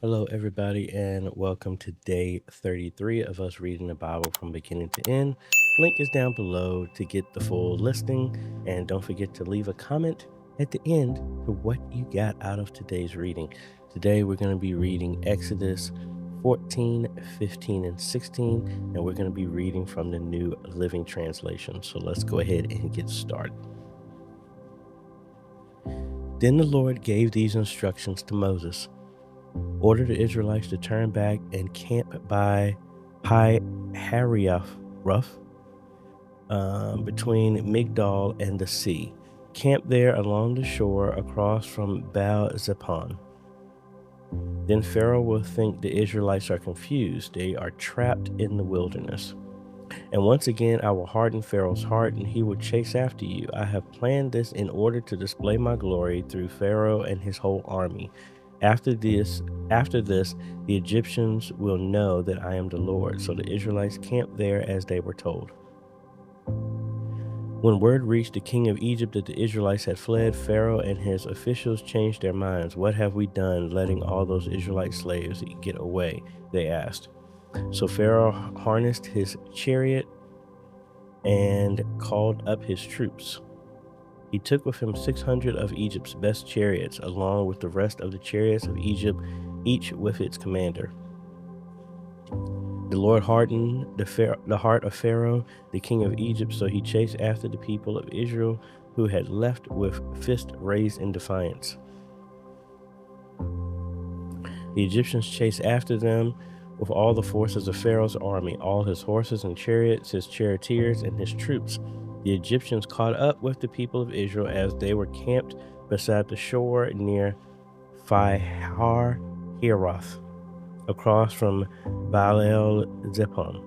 Hello, everybody, and welcome to day 33 of us reading the Bible from beginning to end. Link is down below to get the full listing, and don't forget to leave a comment at the end for what you got out of today's reading. Today, we're going to be reading Exodus 14, 15, and 16, and we're going to be reading from the New Living Translation. So let's go ahead and get started. Then the Lord gave these instructions to Moses. Order the Israelites to turn back and camp by Pi Hahiroth, between Migdal and the sea. Camp there along the shore across from Baal Zephon. Then Pharaoh will think the Israelites are confused. They are trapped in the wilderness. And once again, I will harden Pharaoh's heart, and he will chase after you. I have planned this in order to display my glory through Pharaoh and his whole army. After this, the Egyptians will know that I am the Lord. So the Israelites camped there as they were told. When word reached the king of Egypt that the Israelites had fled, Pharaoh and his officials changed their minds. What have we done letting all those Israelite slaves get away? They asked. So Pharaoh harnessed his chariot and called up his troops. He took with him 600 of Egypt's best chariots, along with the rest of the chariots of Egypt, each with its commander. The Lord hardened the heart of Pharaoh, the king of Egypt, so he chased after the people of Israel, who had left with fists raised in defiance. The Egyptians chased after them with all the forces of Pharaoh's army, all his horses and chariots, his charioteers, and his troops. The Egyptians caught up with the people of Israel as they were camped beside the shore near Hahiroth, across from Baal Zephon.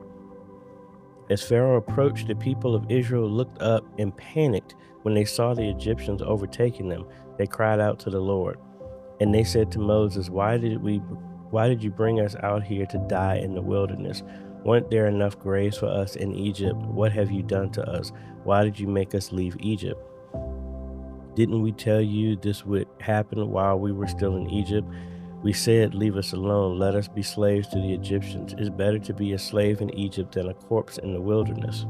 As Pharaoh approached, the people of Israel looked up and panicked when they saw the Egyptians overtaking them. They cried out to the Lord, and they said to Moses, Why did you bring us out here to die in the wilderness? Weren't there enough graves for us in Egypt? What have you done to us? Why did you make us leave Egypt? Didn't we tell you this would happen while we were still in Egypt? We said, leave us alone. Let us be slaves to the Egyptians. It's better to be a slave in Egypt than a corpse in the wilderness.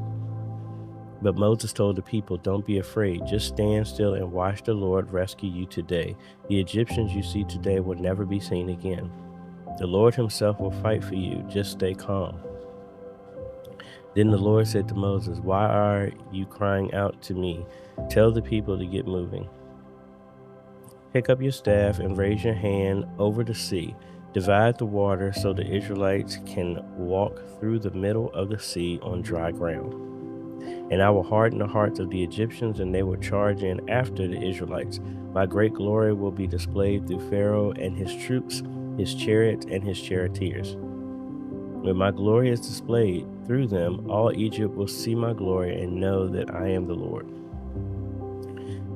But Moses told the people, don't be afraid. Just stand still and watch the Lord rescue you today. The Egyptians you see today will never be seen again. The Lord himself will fight for you. Just stay calm. Then the Lord said to Moses, Why are you crying out to me? Tell the people to get moving. Pick up your staff and raise your hand over the sea. Divide the water so the Israelites can walk through the middle of the sea on dry ground. And I will harden the hearts of the Egyptians, and they will charge in after the Israelites. My great glory will be displayed through Pharaoh and his troops, his chariots, and his charioteers. When my glory is displayed through them, all Egypt will see my glory and know that I am the Lord.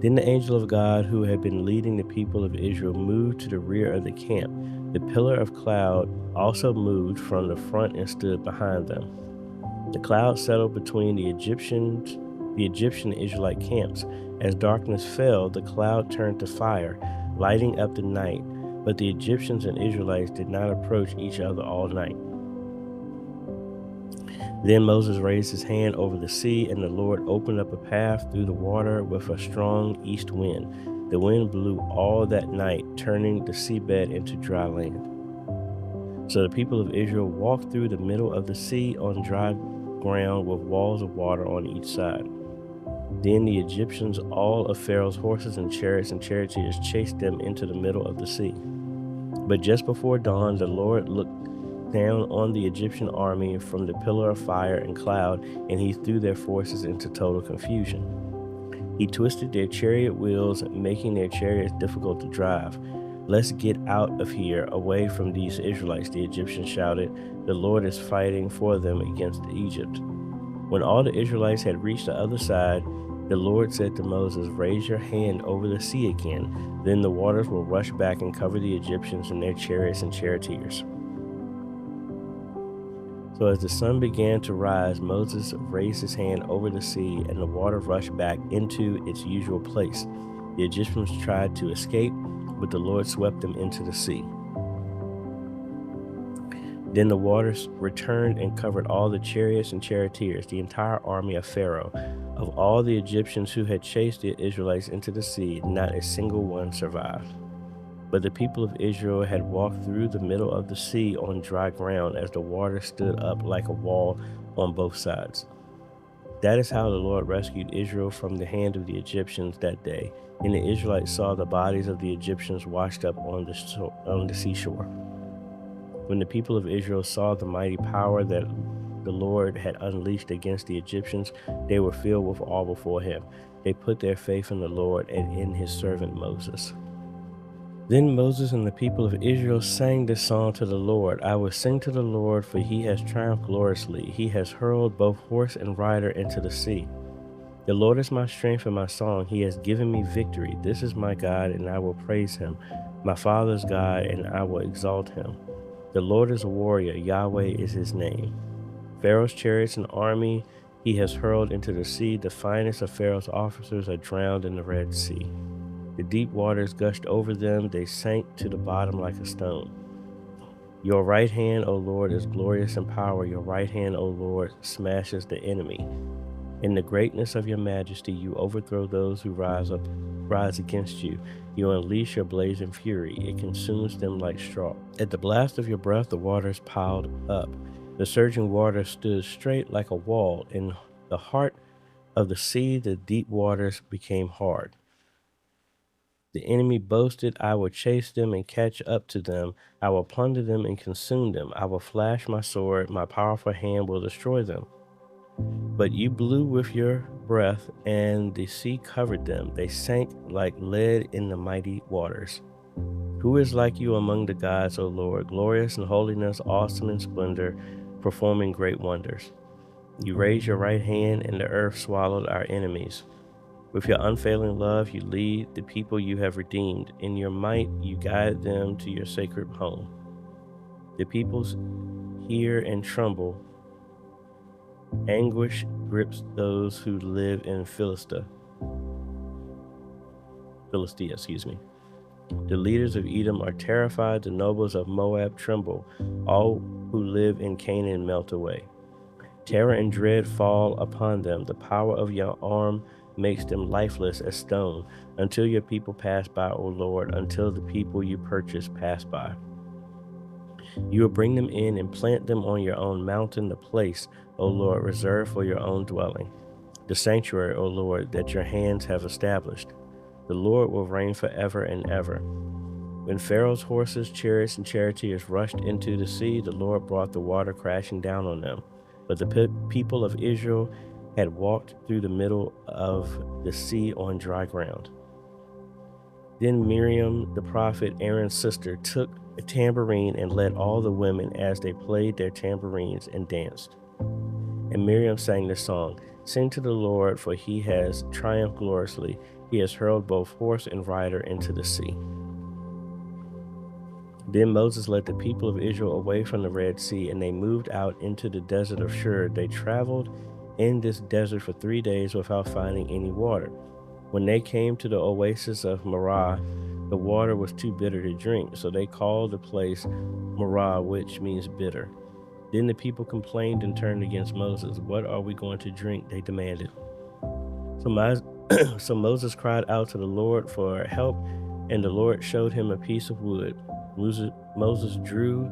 Then the angel of God, who had been leading the people of Israel, moved to the rear of the camp. The pillar of cloud also moved from the front and stood behind them. The cloud settled between the Egyptian and Israelite camps. As darkness fell, the cloud turned to fire, lighting up the night. But the Egyptians and Israelites did not approach each other all night. Then Moses raised his hand over the sea, and the Lord opened up a path through the water with a strong east wind. The wind blew all that night, turning the seabed into dry land. So the people of Israel walked through the middle of the sea on dry ground with walls of water on each side. Then the Egyptians, all of Pharaoh's horses and chariots and charioteers, chased them into the middle of the sea. But just before dawn, the Lord looked down on the Egyptian army from the pillar of fire and cloud, and he threw their forces into total confusion. He twisted their chariot wheels, making their chariots difficult to drive. Let's get out of here, away from these Israelites, the Egyptians shouted. The Lord is fighting for them against Egypt. When all the Israelites had reached the other side, the Lord said to Moses, Raise your hand over the sea again. Then the waters will rush back and cover the Egyptians and their chariots and charioteers. So as the sun began to rise, Moses raised his hand over the sea, and the water rushed back into its usual place. The Egyptians tried to escape, but the Lord swept them into the sea. Then the waters returned and covered all the chariots and charioteers, the entire army of Pharaoh. Of all the Egyptians who had chased the Israelites into the sea, not a single one survived. But the people of Israel had walked through the middle of the sea on dry ground as the water stood up like a wall on both sides. That is how the Lord rescued Israel from the hand of the Egyptians that day. And the Israelites saw the bodies of the Egyptians washed up on the seashore. When the people of Israel saw the mighty power that the Lord had unleashed against the Egyptians, they were filled with awe before him. They put their faith in the Lord and in his servant Moses. Then Moses and the people of Israel sang this song to the Lord. I will sing to the Lord, for he has triumphed gloriously. He has hurled both horse and rider into the sea. The Lord is my strength and my song. He has given me victory. This is my God, and I will praise him. My father's God, and I will exalt him. The Lord is a warrior. Yahweh is his name. Pharaoh's chariots and army he has hurled into the sea. The finest of Pharaoh's officers are drowned in the Red Sea. The deep waters gushed over them. They sank to the bottom like a stone. Your right hand, O Lord, is glorious in power. Your right hand, O Lord, smashes the enemy. In the greatness of your majesty, you overthrow those who rise against you. You unleash your blazing fury. It consumes them like straw. At the blast of your breath, the waters piled up. The surging water stood straight like a wall. In the heart of the sea, the deep waters became hard. The enemy boasted, I will chase them and catch up to them. I will plunder them and consume them. I will flash my sword. My powerful hand will destroy them. But you blew with your breath, and the sea covered them. They sank like lead in the mighty waters. Who is like you among the gods, O Lord, glorious in holiness, awesome in splendor, performing great wonders? You raised your right hand, and the earth swallowed our enemies. With your unfailing love, you lead the people you have redeemed. In your might, you guide them to your sacred home. The peoples hear and tremble. Anguish grips those who live in Philistia. The leaders of Edom are terrified. The nobles of Moab tremble. All who live in Canaan melt away. Terror and dread fall upon them. The power of your arm makes them lifeless as stone, until your people pass by, O Lord, until the people you purchase pass by. You will bring them in and plant them on your own mountain, the place, O Lord, reserved for your own dwelling, the sanctuary, O Lord, that your hands have established. The Lord will reign forever and ever. When Pharaoh's horses, chariots, and charioteers rushed into the sea, the Lord brought the water crashing down on them. But the people of Israel had walked through the middle of the sea on dry ground. Then Miriam, the prophet, Aaron's sister, took a tambourine and led all the women as they played their tambourines and danced. And Miriam sang this song, Sing to the Lord, for he has triumphed gloriously. He has hurled both horse and rider into the sea. Then Moses led the people of Israel away from the Red Sea, and they moved out into the desert of Shur. They traveled in this desert for 3 days without finding any water. When they came to the oasis of Marah, the water was too bitter to drink, so they called the place Marah, which means bitter. Then the people complained and turned against Moses. What are we going to drink? They demanded. So Moses cried out to the Lord for help, and the Lord showed him a piece of wood. Moses threw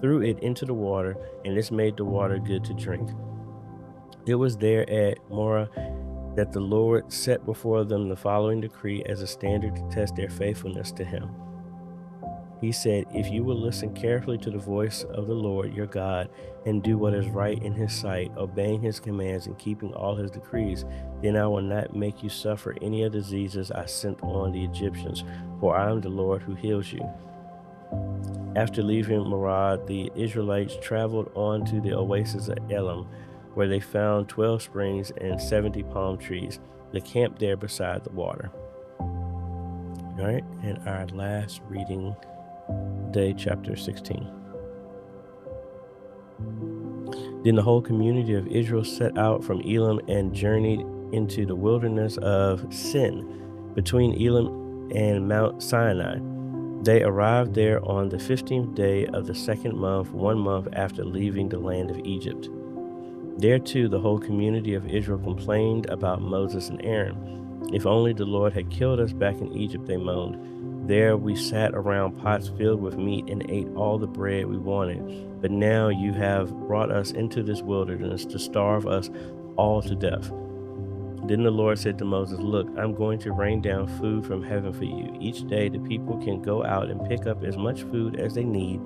it into the water, and this made the water good to drink. It was there at Marah that the Lord set before them the following decree as a standard to test their faithfulness to him. He said, if you will listen carefully to the voice of the Lord your God and do what is right in his sight, obeying his commands and keeping all his decrees, then I will not make you suffer any of the diseases I sent on the Egyptians, for I am the Lord who heals you. After leaving Marah, the Israelites traveled on to the oasis of Elim, where they found 12 springs and 70 palm trees. They camped there beside the water. All right, and our last reading, day chapter 16. Then the whole community of Israel set out from Elim and journeyed into the wilderness of Sin, between Elim and Mount Sinai. They arrived there on the 15th day of the second month, 1 month after leaving the land of Egypt. There too, the whole community of Israel complained about Moses and Aaron. If only the Lord had killed us back in Egypt, they moaned. There we sat around pots filled with meat and ate all the bread we wanted. But now you have brought us into this wilderness to starve us all to death. Then the Lord said to Moses, "Look, I'm going to rain down food from heaven for you. Each day the people can go out and pick up as much food as they need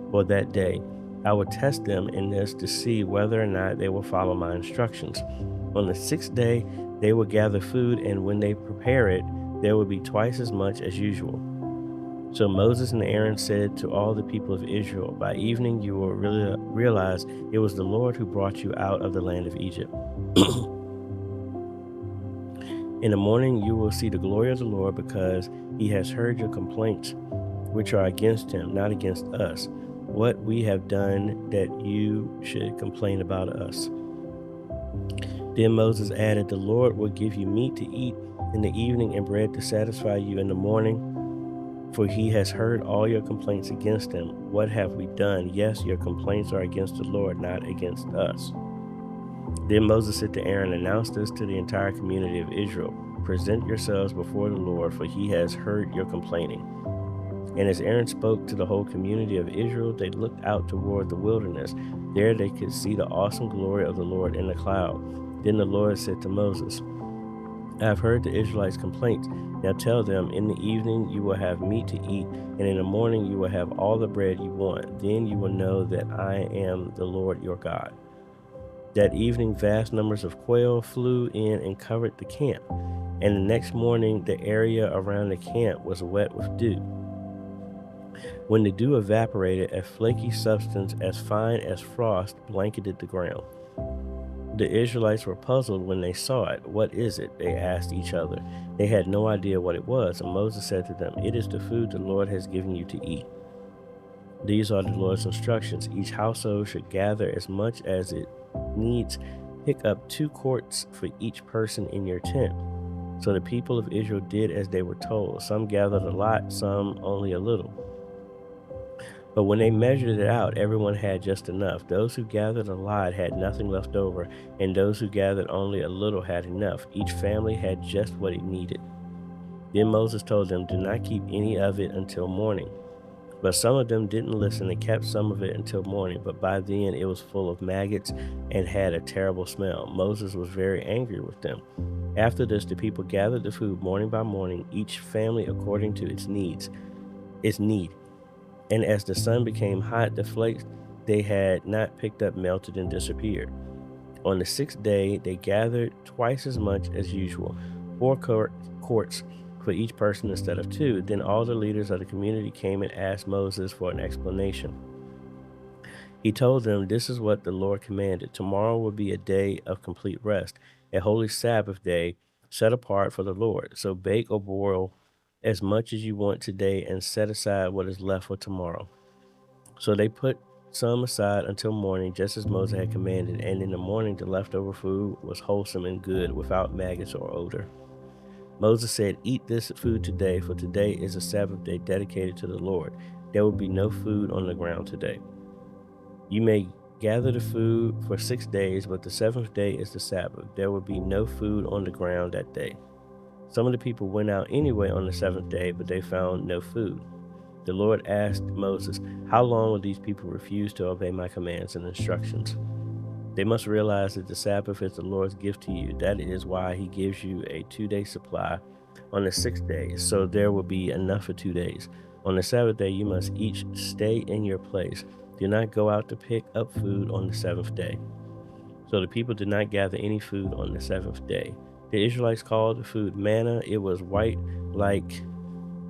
for that day. I will test them in this to see whether or not they will follow my instructions. On the sixth day, they will gather food, and when they prepare it, there will be twice as much as usual." So Moses and Aaron said to all the people of Israel, "By evening you will realize it was the Lord who brought you out of the land of Egypt." In the morning you will see the glory of the Lord, because he has heard your complaints, which are against him, not against us, what we have done that you should complain about us. Then Moses added, "The Lord will give you meat to eat in the evening and bread to satisfy you in the morning, for he has heard all your complaints against him. What have we done? Yes, your complaints are against the Lord, not against us." Then Moses said to Aaron, "Announce this to the entire community of Israel. Present yourselves before the Lord, for he has heard your complaining." And as Aaron spoke to the whole community of Israel, they looked out toward the wilderness. There they could see the awesome glory of the Lord in the cloud. Then the Lord said to Moses, "I have heard the Israelites' complaints. Now tell them, in the evening you will have meat to eat, and in the morning you will have all the bread you want. Then you will know that I am the Lord your God." That evening vast numbers of quail flew in and covered the camp, and the next morning the area around the camp was wet with dew. When the dew evaporated, a flaky substance as fine as frost blanketed the ground. The Israelites were puzzled when they saw it. "What is it?" they asked each other. They had no idea what it was, and Moses said to them, "It is the food the Lord has given you to eat. These are the Lord's instructions. Each household should gather as much as it needs. Pick up 2 quarts for each person in your tent." So the people of Israel did as they were told. Some gathered a lot, some only a little. But when they measured it out, everyone had just enough. Those who gathered a lot had nothing left over, and those who gathered only a little had enough. Each family had just what it needed. Then Moses told them, "Do not keep any of it until morning." But some of them didn't listen and kept some of it until morning, but by then it was full of maggots and had a terrible smell. Moses was very angry with them. After this, the people gathered the food morning by morning, each family according to its need. And as the sun became hot, the flakes they had not picked up melted and disappeared. On the 6th day, they gathered twice as much as usual, 4 quarts for each person instead of 2. Then all the leaders of the community came and asked Moses for an explanation. He told them, "This is what the Lord commanded. Tomorrow will be a day of complete rest, a holy Sabbath day set apart for the Lord. So bake or boil as much as you want today and set aside what is left for tomorrow." So they put some aside until morning, just as Moses had commanded, and in the morning the leftover food was wholesome and good, without maggots or odor. Moses said, "Eat this food today, for today is a Sabbath day dedicated to the Lord. There will be no food on the ground today. You may gather the food for 6 days, but the 7th day is the Sabbath. There will be no food on the ground that day." Some of the people went out anyway on the 7th day, but they found no food. The Lord asked Moses, "How long will these people refuse to obey my commands and instructions? They must realize that the Sabbath is the Lord's gift to you. That is why he gives you a 2-day supply on the 6th day, so there will be enough for 2 days. On the 7th day, you must each stay in your place. Do not go out to pick up food on the 7th day." So the people did not gather any food on the 7th day. The Israelites called the food manna. It was white like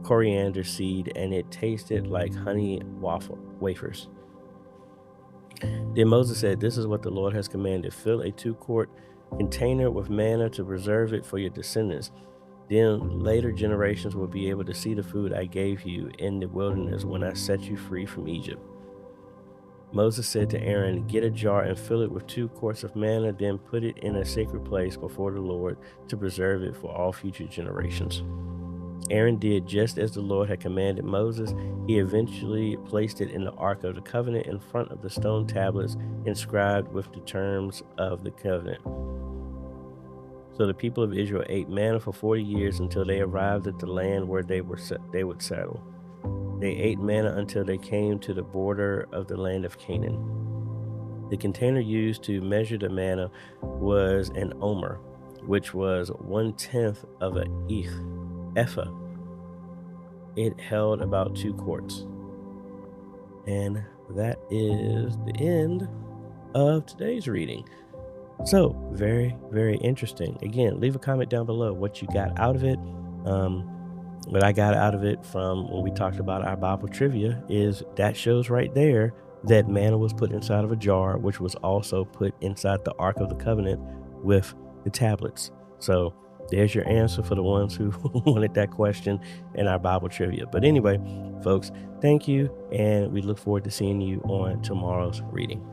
coriander seed, and it tasted like honey wafers. Then Moses said, "This is what the Lord has commanded. Fill a 2-quart container with manna to preserve it for your descendants. Then later generations will be able to see the food I gave you in the wilderness when I set you free from Egypt." Moses said to Aaron, "Get a jar and fill it with 2 quarts of manna, then put it in a sacred place before the Lord to preserve it for all future generations." Aaron did just as the Lord had commanded Moses. He eventually placed it in the Ark of the Covenant in front of the stone tablets inscribed with the terms of the covenant. So the people of Israel ate manna for 40 years until they arrived at the land where they would settle. They ate manna until they came to the border of the land of Canaan. The container used to measure the manna was an omer, which was 1/10 of an ephah. It held about 2 quarts. And that is the end of today's reading. So, very, very interesting. Again, leave a comment down below what you got out of it. What I got out of it from when we talked about our Bible trivia is that shows right there that manna was put inside of a jar, which was also put inside the Ark of the Covenant with the tablets. So there's your answer for the ones who wanted that question in our Bible trivia. But anyway, folks, thank you, and we look forward to seeing you on tomorrow's reading.